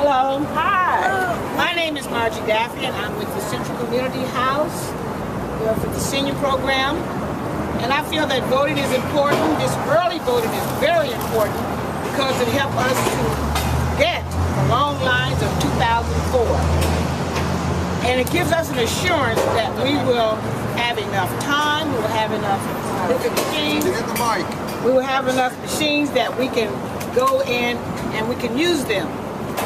Hello. Hi. My name is Margie Daffy, and I'm with the Central Community House. We're for the senior program. And I feel that voting is important. This early voting is very important because it helps us to get the long lines of 2004. And it gives us an assurance that we will have enough time, we will have enough machines. We will have enough machines that we can go in and we can use them.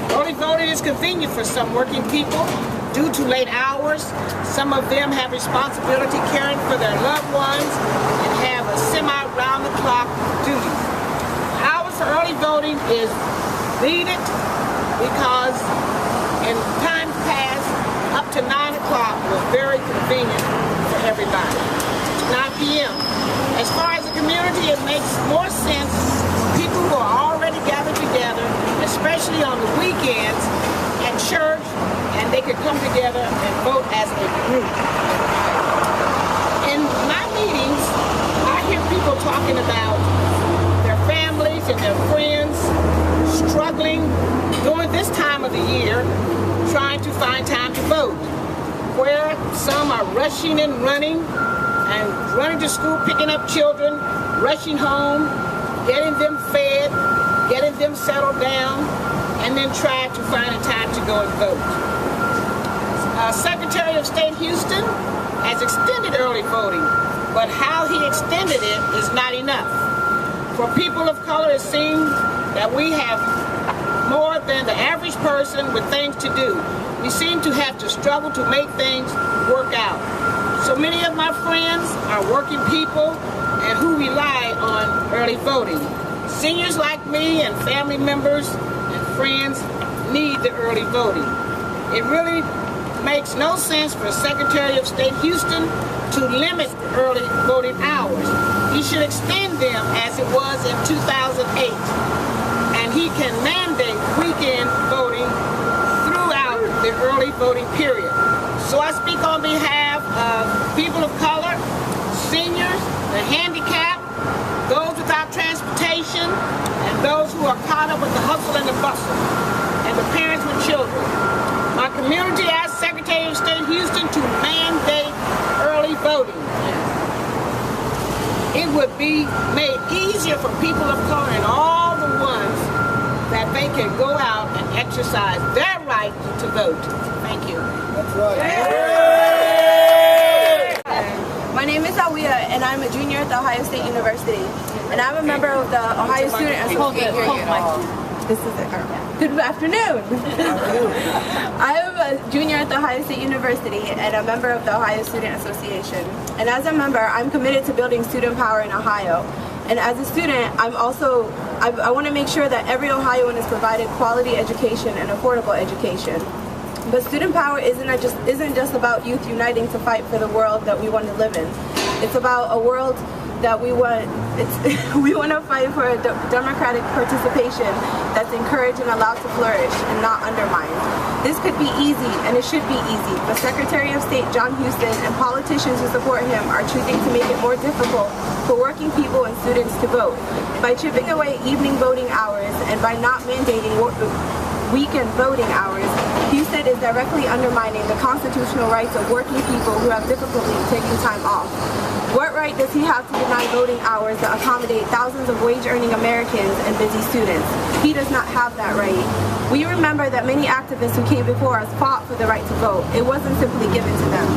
Early voting is convenient for some working people due to late hours. Some of them have responsibility caring for their loved ones and have a semi-round-the-clock duty. Hours for early voting is needed because in times past, up to 9 o'clock was very convenient for everybody. 9 p.m. As far as the community, it makes more sense people who are already gathered together, especially on the weekends at church, and they could come together and vote as a group. In my meetings, I hear people talking about their families and their friends struggling during this time of the year, trying to find time to vote, where some are rushing and running to school, picking up children, rushing home, getting them fed, getting them settled down, and then try to find a time to go and vote. Secretary of State Husted has extended early voting, but how he extended it is not enough. For people of color, it seems that we have more than the average person with things to do. We seem to have to struggle to make things work out. So many of my friends are working people and who rely on early voting. Seniors like me and family members and friends need the early voting. It really makes no sense for Secretary of State Husted to limit early voting hours. He should extend them as it was in 2008. And he can mandate weekend voting throughout the early voting period. So I speak on behalf of people of color, seniors, the handicapped, those without transportation, and those who are caught up with the hustle and the bustle, and the parents with children. My community asked Secretary of State Husted to mandate early voting. It would be made easier for people of color and all the ones that they can go out and exercise their right to vote. Thank you. That's right. My name is Awia, and I'm a junior at the Ohio State University. And I'm a member of the Ohio Student Association. This is it. Good afternoon. I am a junior at the Ohio State University and a member of the Ohio Student Association. And as a member, I'm committed to building student power in Ohio. And as a student, I want to make sure that every Ohioan is provided quality education and affordable education. But student power isn't just about youth uniting to fight for the world that we want to live in. It's about a world that we want to fight for a democratic participation that's encouraged and allowed to flourish and not undermined. This could be easy, and it should be easy, but Secretary of State John Husted and politicians who support him are choosing to make it more difficult for working people and students to vote. By chipping away evening voting hours and by not mandating weekend voting hours, Husted is directly undermining the constitutional rights of working people who have difficulty taking time off. What right does he have to deny voting hours that accommodate thousands of wage-earning Americans and busy students? He does not have that right. We remember that many activists who came before us fought for the right to vote. It wasn't simply given to them.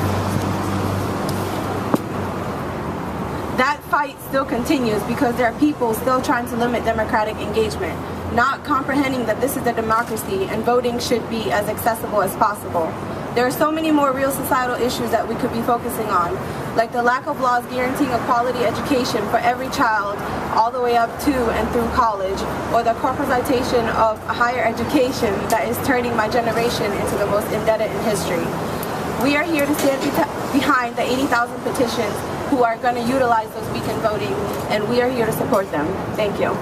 That fight still continues because there are people still trying to limit democratic engagement, not comprehending that this is a democracy and voting should be as accessible as possible. There are so many more real societal issues that we could be focusing on, like the lack of laws guaranteeing a quality education for every child all the way up to and through college, or the corporatization of higher education that is turning my generation into the most indebted in history. We are here to stand behind the 80,000 petitions who are going to utilize those weekend voting, and we are here to support them. Thank you.